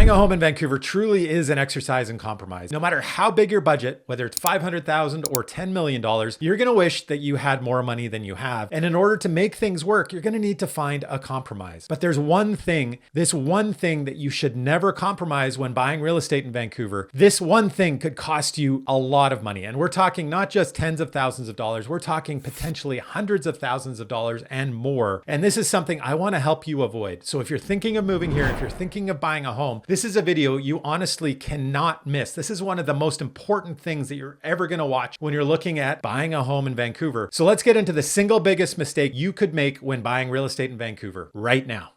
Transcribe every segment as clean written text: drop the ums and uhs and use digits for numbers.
Buying a home in Vancouver truly is an exercise in compromise. No matter how big your budget, whether it's $500,000 or $10 million, you're gonna wish that you had more money than you have. And in order to make things work, you're gonna need to find a compromise. But there's one thing that you should never compromise when buying real estate in Vancouver. This one thing could cost you a lot of money. And we're talking not just tens of thousands of dollars, we're talking potentially hundreds of thousands of dollars and more. And this is something I wanna help you avoid. So if you're thinking of moving here, if you're thinking of buying a home, this is a video you honestly cannot miss. This is one of the most important things that you're ever gonna watch when you're looking at buying a home in Vancouver. So let's get into the single biggest mistake you could make when buying real estate in Vancouver right now.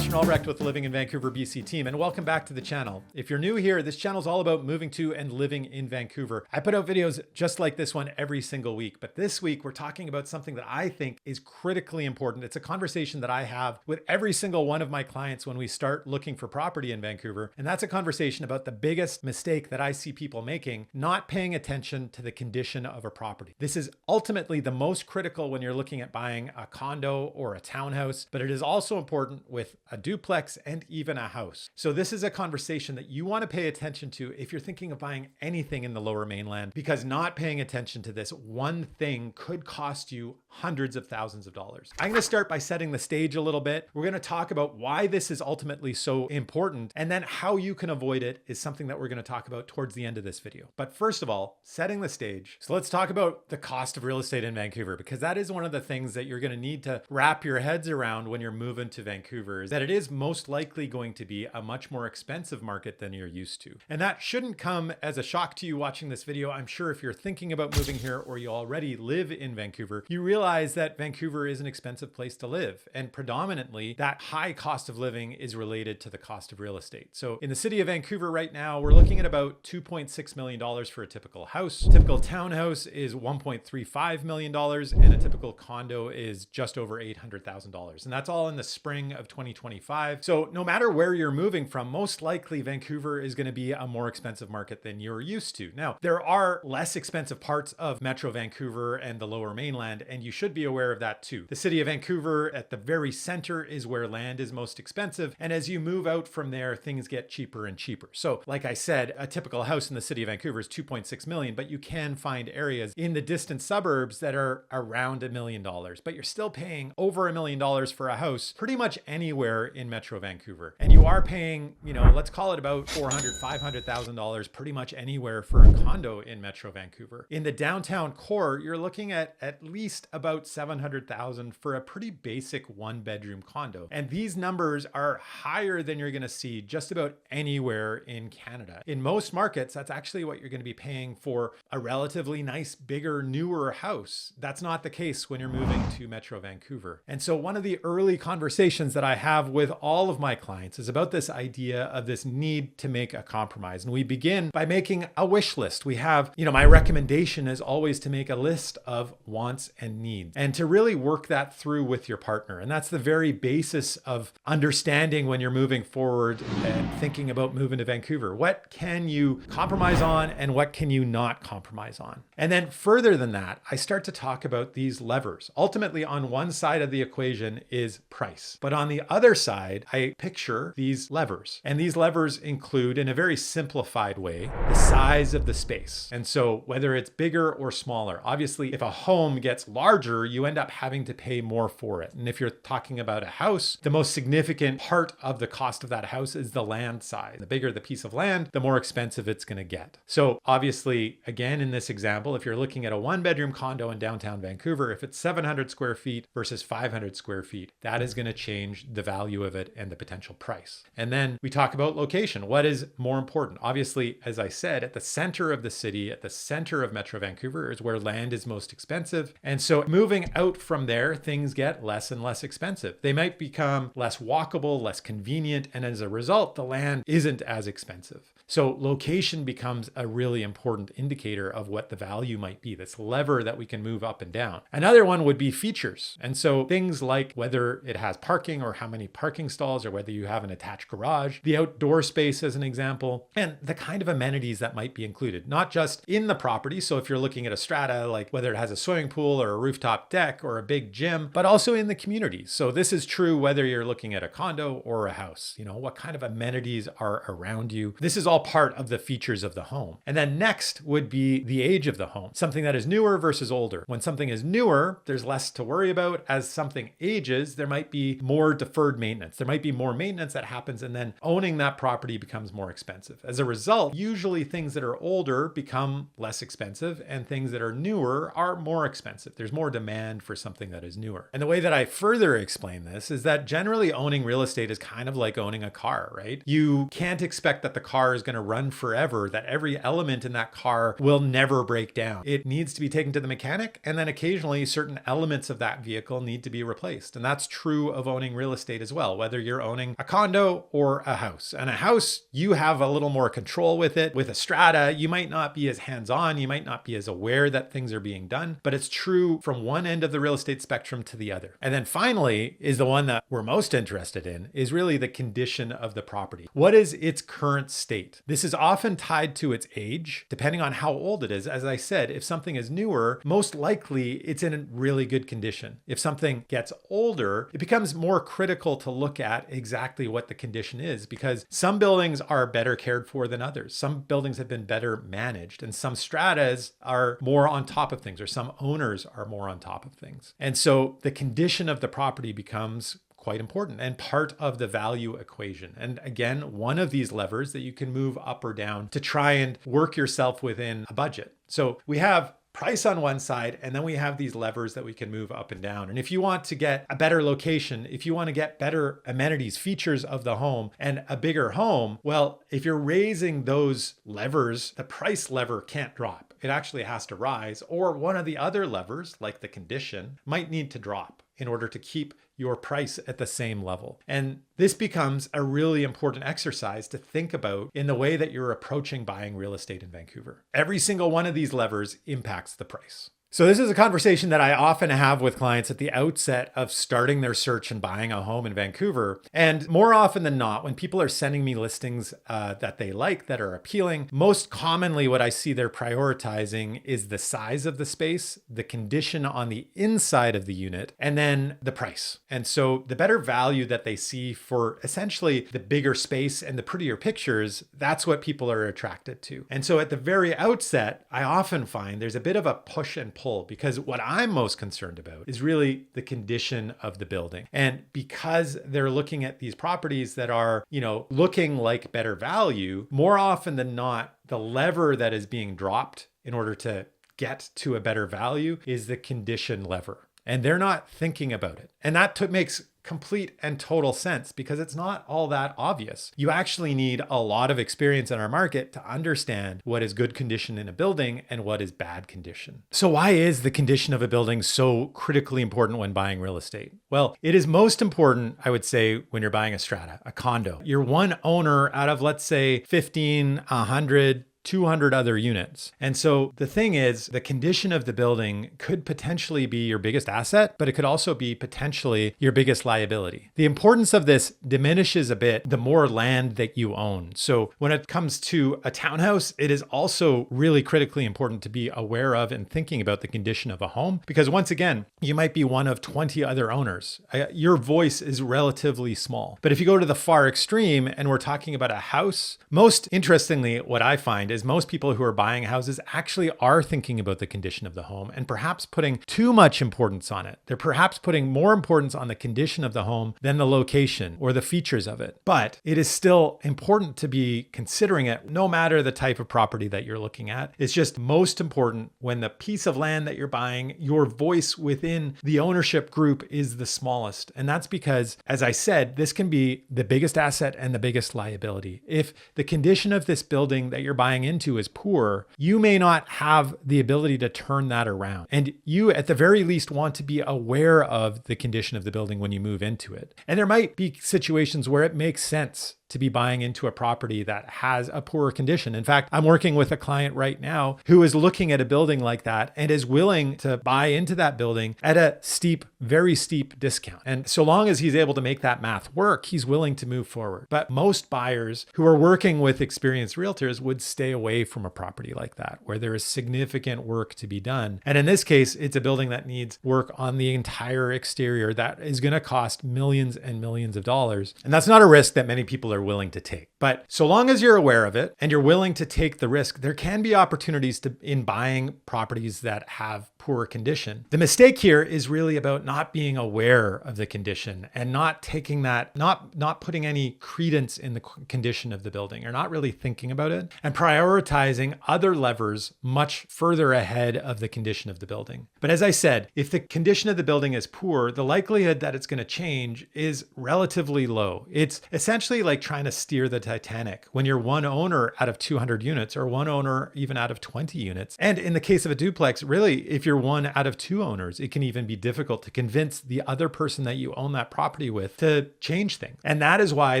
Albrecht with the Living in Vancouver BC team, and welcome back to the channel. If you're new here, this channel is all about moving to and living in Vancouver. I put out videos just like this one every single week, but this week we're talking about something that I think is critically important. It's a conversation that I have with every single one of my clients when we start looking for property in Vancouver, and that's a conversation about the biggest mistake that I see people making: not paying attention to the condition of a property. This is ultimately the most critical when you're looking at buying a condo or a townhouse, but it is also important with a duplex and even a house. So this is a conversation that you want to pay attention to if you're thinking of buying anything in the Lower Mainland, because not paying attention to this one thing could cost you hundreds of thousands of dollars. I'm going to start by setting the stage a little bit. We're going to talk about why this is ultimately so important, and then how you can avoid it is something that we're going to talk about towards the end of this video. But first of all, setting the stage. So let's talk about the cost of real estate in Vancouver, because that is one of the things that you're going to need to wrap your heads around when you're moving to Vancouver, is that it is most likely going to be a much more expensive market than you're used to. And that shouldn't come as a shock to you watching this video. I'm sure if you're thinking about moving here or you already live in Vancouver, you realize that Vancouver is an expensive place to live. And predominantly that high cost of living is related to the cost of real estate. So in the city of Vancouver right now, we're looking at about $2.6 million for a typical house. A typical townhouse is $1.35 million, and a typical condo is just over $800,000. And that's all in the spring of 2025. So no matter where you're moving from, most likely Vancouver is going to be a more expensive market than you're used to. Now, there are less expensive parts of Metro Vancouver and the Lower Mainland, and you should be aware of that too. The city of Vancouver at the very center is where land is most expensive. And as you move out from there, things get cheaper and cheaper. So like I said, a typical house in the city of Vancouver is 2.6 million, but you can find areas in the distant suburbs that are around $1 million, but you're still paying over $1 million for a house pretty much anywhere in Metro Vancouver. And you are paying, let's call it about $400,000, $500,000 pretty much anywhere for a condo in Metro Vancouver. In the downtown core, you're looking at least about $700,000 for a pretty basic one-bedroom condo. And these numbers are higher than you're going to see just about anywhere in Canada. In most markets, that's actually what you're going to be paying for a relatively nice, bigger, newer house. That's not the case when you're moving to Metro Vancouver. And so one of the early conversations that I have with all of my clients is about this idea of this need to make a compromise. And we begin by making a wish list. We have, my recommendation is always to make a list of wants and needs, and to really work that through with your partner. And that's the very basis of understanding when you're moving forward and thinking about moving to Vancouver. What can you compromise on and what can you not compromise on? And then further than that, I start to talk about these levers. Ultimately, on one side of the equation is price, but on the other side, I picture these levers. And these levers include, in a very simplified way, the size of the space. And so whether it's bigger or smaller, obviously, if a home gets larger, you end up having to pay more for it. And if you're talking about a house, the most significant part of the cost of that house is the land size. The bigger the piece of land, the more expensive it's going to get. So obviously, again, in this example, if you're looking at a one-bedroom condo in downtown Vancouver, if it's 700 square feet versus 500 square feet, that is going to change the value of it and the potential price. And then we talk about location. What is more important? Obviously, as I said, at the center of the city, at the center of Metro Vancouver is where land is most expensive. And so moving out from there, things get less and less expensive. They might become less walkable, less convenient, and as a result, the land isn't as expensive. So location becomes a really important indicator of what the value might be, this lever that we can move up and down. Another one would be features. And so things like whether it has parking or how many parking stalls, or whether you have an attached garage, the outdoor space as an example, and the kind of amenities that might be included, not just in the property. So if you're looking at a strata, like whether it has a swimming pool or a rooftop deck or a big gym, but also in the community. So this is true whether you're looking at a condo or a house. What kind of amenities are around you? This is all part of the features of the home. And then next would be the age of the home, something that is newer versus older. When something is newer, there's less to worry about. As something ages, there might be more deferred maintenance. There might be more maintenance that happens, and then owning that property becomes more expensive. As a result, usually things that are older become less expensive, and things that are newer are more expensive. There's more demand for something that is newer. And the way that I further explain this is that generally owning real estate is kind of like owning a car, right? You can't expect that the car is going to run forever, that every element in that car will never break down. It needs to be taken to the mechanic, and then occasionally certain elements of that vehicle need to be replaced. And that's true of owning real estate as well, whether you're owning a condo or a house. And a house, you have a little more control with it. With a strata, you might not be as hands-on, you might not be as aware that things are being done, but it's true from one end of the real estate spectrum to the other. And then finally is the one that we're most interested in, is really the condition of the property. What is its current state? This is often tied to its age, depending on how old it is. As I said, if something is newer, most likely it's in a really good condition. If something gets older, it becomes more critical to look at exactly what the condition is, because some buildings are better cared for than others. Some buildings have been better managed, and some stratas are more on top of things, or some owners are more on top of things. And so the condition of the property becomes quite important and part of the value equation. And again, one of these levers that you can move up or down to try and work yourself within a budget. So we have price on one side, and then we have these levers that we can move up and down. And if you want to get a better location, if you want to get better amenities, features of the home, and a bigger home, well, if you're raising those levers, the price lever can't drop. It actually has to rise, or one of the other levers, like the condition, might need to drop in order to keep your price at the same level. And this becomes a really important exercise to think about in the way that you're approaching buying real estate in Vancouver. Every single one of these levers impacts the price. So this is a conversation that I often have with clients at the outset of starting their search and buying a home in Vancouver. And more often than not, when people are sending me listings that they like, that are appealing, most commonly what I see they're prioritizing is the size of the space, the condition on the inside of the unit, and then the price. And so the better value that they see for essentially the bigger space and the prettier pictures, that's what people are attracted to. And so at the very outset, I often find there's a bit of a push and pull, because what I'm most concerned about is really the condition of the building. And because they're looking at these properties that are, looking like better value, more often than not, the lever that is being dropped in order to get to a better value is the condition lever. And they're not thinking about it. And that makes complete and total sense, because it's not all that obvious. You actually need a lot of experience in our market to understand what is good condition in a building and what is bad condition. So why is the condition of a building so critically important when buying real estate? Well, it is most important, I would say, when you're buying a strata, a condo. You're one owner out of, let's say, 15, 100, 200 other units. And so the thing is, the condition of the building could potentially be your biggest asset, but it could also be potentially your biggest liability. The importance of this diminishes a bit the more land that you own. So when it comes to a townhouse, it is also really critically important to be aware of and thinking about the condition of a home, because once again, you might be one of 20 other owners. Your voice is relatively small. But if you go to the far extreme and we're talking about a house, most interestingly, what I find is most people who are buying houses actually are thinking about the condition of the home and perhaps putting too much importance on it. They're perhaps putting more importance on the condition of the home than the location or the features of it. But it is still important to be considering it no matter the type of property that you're looking at. It's just most important when the piece of land that you're buying, your voice within the ownership group is the smallest. And that's because, as I said, this can be the biggest asset and the biggest liability. If the condition of this building that you're buying into is poor, you may not have the ability to turn that around. And you, at the very least, want to be aware of the condition of the building when you move into it. And there might be situations where it makes sense to be buying into a property that has a poor condition. In fact, I'm working with a client right now who is looking at a building like that and is willing to buy into that building at a steep, very steep discount. And so long as he's able to make that math work, he's willing to move forward. But most buyers who are working with experienced realtors would stay away from a property like that, where there is significant work to be done. And in this case, it's a building that needs work on the entire exterior that is going to cost millions and millions of dollars. And that's not a risk that many people are willing to take. But so long as you're aware of it and you're willing to take the risk, there can be opportunities in buying properties that have poor condition. The mistake here is really about not being aware of the condition and not taking that, not putting any credence in the condition of the building, or not really thinking about it, and prioritizing other levers much further ahead of the condition of the building. But as I said, if the condition of the building is poor, the likelihood that it's going to change is relatively low. It's essentially like trying to steer the Titanic when you're one owner out of 200 units or one owner even out of 20 units. And in the case of a duplex, really, if you're one out of two owners, it can even be difficult to convince the other person that you own that property with to change things. And that is why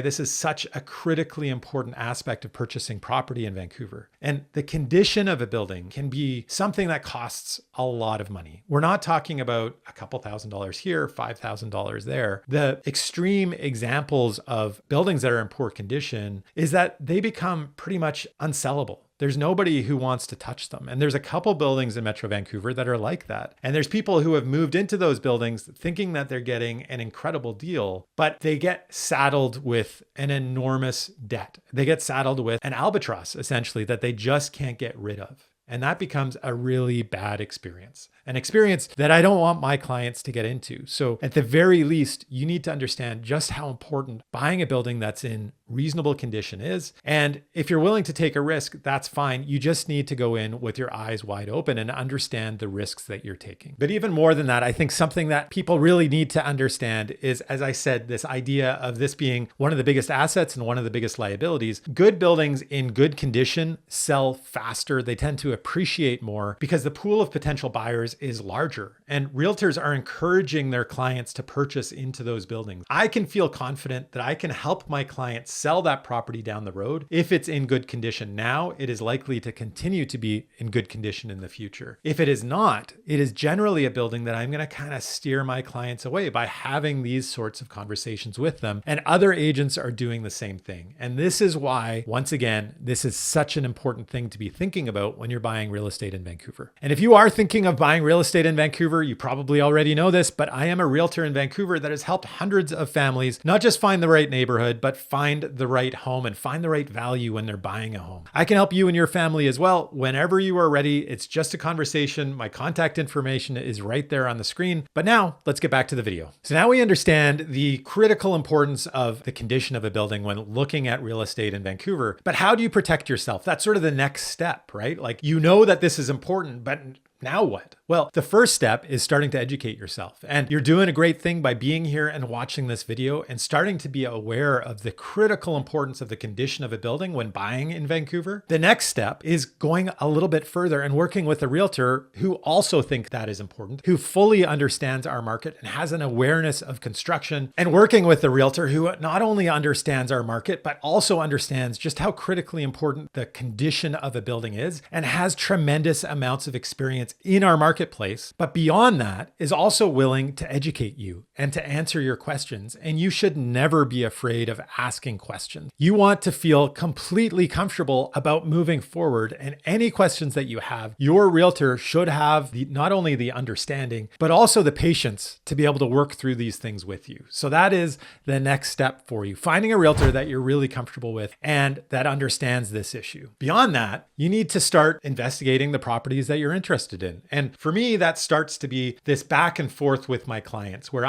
this is such a critically important aspect of purchasing property in Vancouver. And the condition of a building can be something that costs a lot of money. We're not talking about a couple $1,000s here, $5,000 there. The extreme examples of buildings that are in poor condition is that they become pretty much unsellable. There's nobody who wants to touch them. And there's a couple buildings in Metro Vancouver that are like that. And there's people who have moved into those buildings thinking that they're getting an incredible deal, but they get saddled with an enormous debt. They get saddled with an albatross, essentially, that they just can't get rid of. And that becomes a really bad experience, an experience that I don't want my clients to get into. So at the very least, you need to understand just how important buying a building that's in reasonable condition is. And if you're willing to take a risk, that's fine. You just need to go in with your eyes wide open and understand the risks that you're taking. But even more than that, I think something that people really need to understand is, as I said, this idea of this being one of the biggest assets and one of the biggest liabilities. Good buildings in good condition sell faster. They tend to appreciate more because the pool of potential buyers is larger, and realtors are encouraging their clients to purchase into those buildings. I can feel confident that I can help my clients sell that property down the road. If it's in good condition now, it is likely to continue to be in good condition in the future. If it is not, it is generally a building that I'm going to kind of steer my clients away by having these sorts of conversations with them. And other agents are doing the same thing. And this is why, once again, this is such an important thing to be thinking about when you're buying real estate in Vancouver. And if you are thinking of buying real estate in Vancouver, you probably already know this, but I am a realtor in Vancouver that has helped hundreds of families not just find the right neighborhood, but find the right home and find the right value when they're buying a home. I can help you and your family as well whenever you are ready. It's just a conversation. My contact information is right there on the screen. But now let's get back to the video. So now we understand the critical importance of the condition of a building when looking at real estate in Vancouver. But how do you protect yourself? That's sort of the next step, right? Like, you know that this is important, but now what? Well, the first step is starting to educate yourself. And you're doing a great thing by being here and watching this video and starting to be aware of the critical importance of the condition of a building when buying in Vancouver. The next step is going a little bit further and working with a realtor who also thinks that is important, who fully understands our market and has an awareness of construction, and working with a realtor who not only understands our market, but also understands just how critically important the condition of a building is and has tremendous amounts of experience in our marketplace, but beyond that is also willing to educate you and to answer your questions. And you should never be afraid of asking questions. You want to feel completely comfortable about moving forward, and any questions that you have, your realtor should have not only the understanding, but also the patience to be able to work through these things with you. So that is the next step for you, finding a realtor that you're really comfortable with and that understands this issue. Beyond that, you need to start investigating the properties that you're interested in. And for me, that starts to be this back and forth with my clients where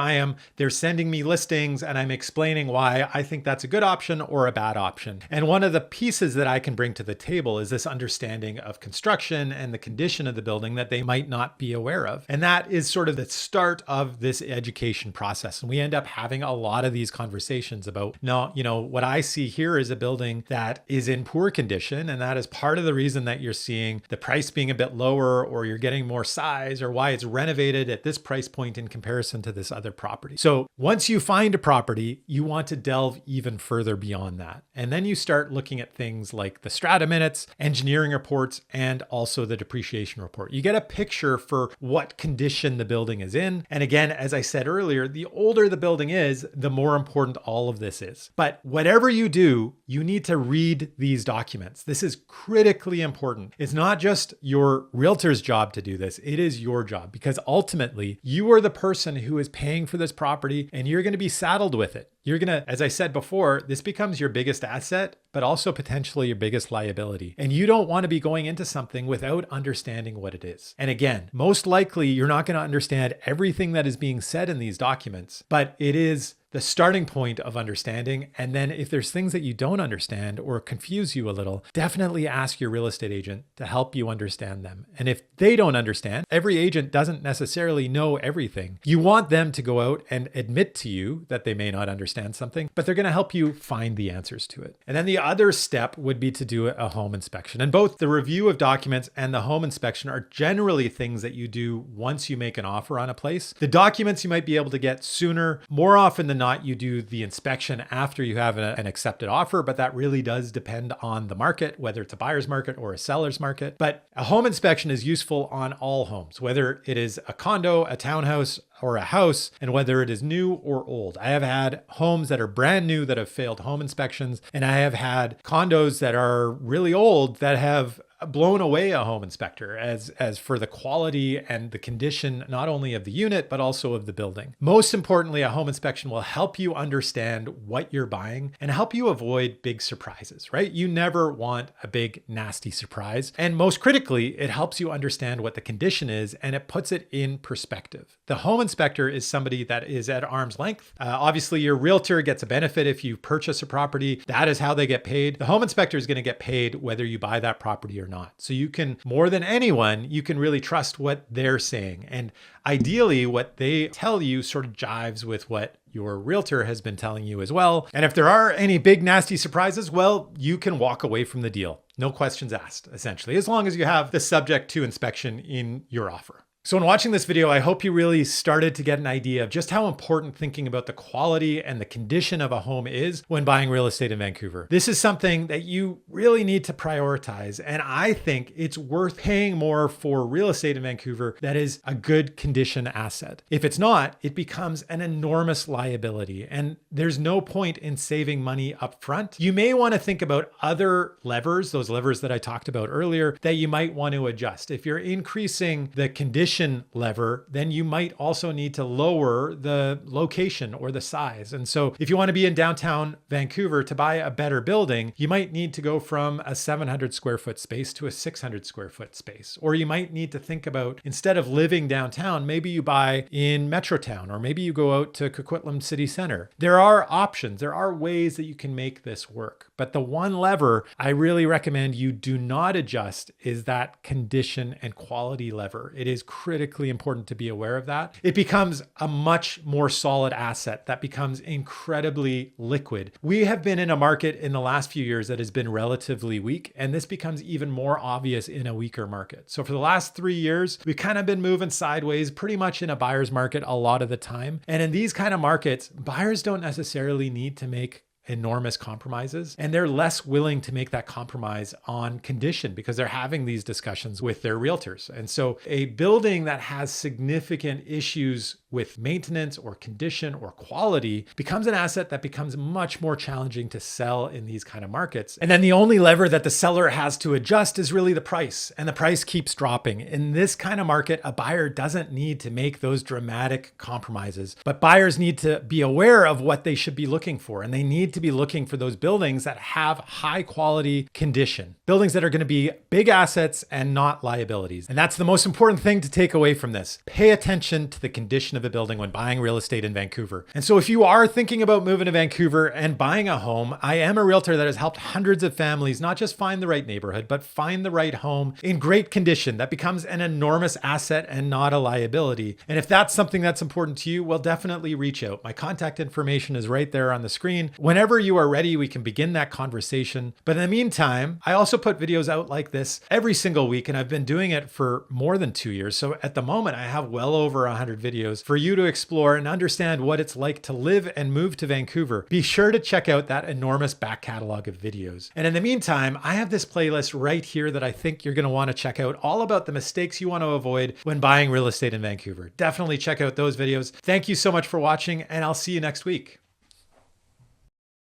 they're sending me listings and I'm explaining why I think that's a good option or a bad option. And one of the pieces that I can bring to the table is this understanding of construction and the condition of the building that they might not be aware of. And that is sort of the start of this education process. And we end up having a lot of these conversations about, no, what I see here is a building that is in poor condition. And that is part of the reason that you're seeing the price being a bit lower, or you're getting more size or why it's renovated at this price point in comparison to this other property. So once you find a property, you want to delve even further beyond that. And then you start looking at things like the strata minutes, engineering reports, and also the depreciation report. You get a picture for what condition the building is in. And again, as I said earlier, the older the building is, the more important all of this is. But whatever you do, you need to read these documents. This is critically important. It's not just your realtor's job to do this. It is your job, because ultimately you are the person who is paying for this property and you're going to be saddled with it. You're going to, as I said before, this becomes your biggest asset, but also potentially your biggest liability. And you don't want to be going into something without understanding what it is. And again, most likely you're not going to understand everything that is being said in these documents, but it is the starting point of understanding. And then if there's things that you don't understand or confuse you a little, definitely ask your real estate agent to help you understand them. And if they don't understand, every agent doesn't necessarily know everything. You want them to go out and admit to you that they may not understand something, but they're going to help you find the answers to it. And then the other step would be to do a home inspection. And both the review of documents and the home inspection are generally things that you do once you make an offer on a place. The documents you might be able to get sooner. More often than not, you do the inspection after you have an accepted offer, but that really does depend on the market, whether it's a buyer's market or a seller's market. But a home inspection is useful on all homes, whether it is a condo, a townhouse, or a house, and whether it is new or old. I have had homes that are brand new that have failed home inspections, and I have had condos that are really old that have blown away a home inspector as for the quality and the condition, not only of the unit, but also of the building. Most importantly, a home inspection will help you understand what you're buying and help you avoid big surprises, right? You never want a big, nasty surprise. And most critically, it helps you understand what the condition is and it puts it in perspective. The home inspector is somebody that is at arm's length. Obviously, your realtor gets a benefit if you purchase a property. That is how they get paid. The home inspector is going to get paid whether you buy that property or not. So you can, more than anyone, you can really trust what they're saying. And ideally, what they tell you sort of jives with what your realtor has been telling you as well. And if there are any big nasty surprises, well, you can walk away from the deal. No questions asked, essentially, as long as you have the subject to inspection in your offer. So in watching this video, I hope you really started to get an idea of just how important thinking about the quality and the condition of a home is when buying real estate in Vancouver. This is something that you really need to prioritize. And I think it's worth paying more for real estate in Vancouver that is a good condition asset. If it's not, it becomes an enormous liability. And there's no point in saving money up front. You may want to think about other levers, those levers that I talked about earlier, that you might want to adjust. If you're increasing the condition lever, then you might also need to lower the location or the size. And so if you want to be in downtown Vancouver to buy a better building, you might need to go from a 700 square foot space to a 600 square foot space. Or you might need to think about, instead of living downtown, maybe you buy in Metrotown, or maybe you go out to Coquitlam City Center. There are options. There are ways that you can make this work. But the one lever I really recommend you do not adjust is that condition and quality lever. It is critically important to be aware of that. It becomes a much more solid asset that becomes incredibly liquid. We have been in a market in the last few years that has been relatively weak, and this becomes even more obvious in a weaker market. So for the last 3 years, we've kind of been moving sideways, pretty much in a buyer's market a lot of the time. And in these kind of markets, buyers don't necessarily need to make enormous compromises, and they're less willing to make that compromise on condition because they're having these discussions with their realtors. And so a building that has significant issues with maintenance or condition or quality becomes an asset that becomes much more challenging to sell in these kind of markets. And then the only lever that the seller has to adjust is really the price, and the price keeps dropping. In this kind of market, a buyer doesn't need to make those dramatic compromises, but buyers need to be aware of what they should be looking for, and they need to be looking for those buildings that have high quality condition, buildings that are going to be big assets and not liabilities. And that's the most important thing to take away from this. Pay attention to the condition of a building when buying real estate in Vancouver. And so if you are thinking about moving to Vancouver and buying a home, I am a realtor that has helped hundreds of families not just find the right neighborhood, but find the right home in great condition that becomes an enormous asset and not a liability. And if that's something that's important to you, well, definitely reach out. My contact information is right there on the screen. Whenever whenever you are ready, we can begin that conversation. But in the meantime, I also put videos out like this every single week, and I've been doing it for more than 2 years. So at the moment, I have well over 100 videos for you to explore and understand what it's like to live and move to Vancouver. Be sure to check out that enormous back catalog of videos. And in the meantime, I have this playlist right here that I think you're going to want to check out, all about the mistakes you want to avoid when buying real estate in Vancouver. Definitely check out those videos. Thank you so much for watching, and I'll see you next week.